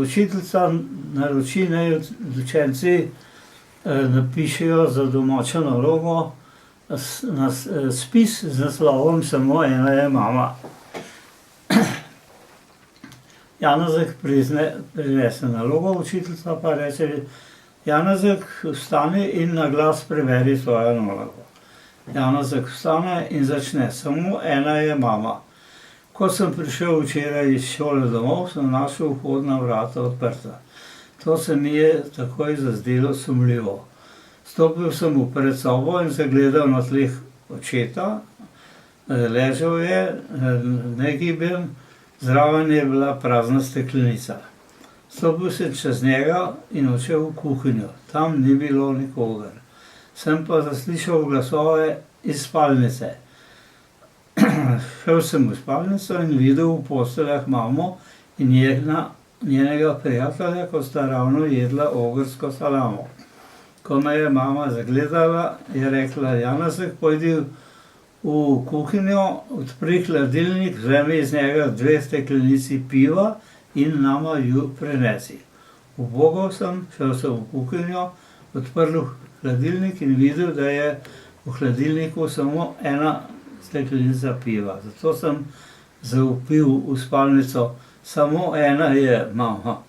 Učiteljica naroči, naj učenci napišejo za domačo nalogo spis z naslovom Samo ena je mama. Janezek prinese nalogo, učiteljica pa reče: Janezek, vstani in na glas preveri svojo nalogo. Janezek vstane in začne: Samo ena je mama. Ko sem prišel včeraj iz šole domov, sem našel vhodna vrata odprta. To se mi je takoj zazdelo sumljivo. Stopil sem v predsobo in zagledal na tleh očeta. Ležal je, negiben, zraven je bila prazna steklenica. Stopil sem čez njega in odšel v kuhinjo. Tam ni bilo nikogar. Sem pa zaslišal glasove iz spalnice. Šel sem v spalnico in videl v posteljah mamo in njenega prijatelja, ko sta ravno jedla ogrsko salamo. Ko me je mama zagledala, je rekla: Janezek, pojdi v kuhinjo, odpri hladilnik, vzemi iz njega 2 steklenici piva in nama ju prinesi. Ubogal sem, šel sem v kuhinjo, odprl hladilnik in videl, da je v hladilniku samo 1 steklenica piva. Zato sem zavpil v spalnico: Samo ena je mama.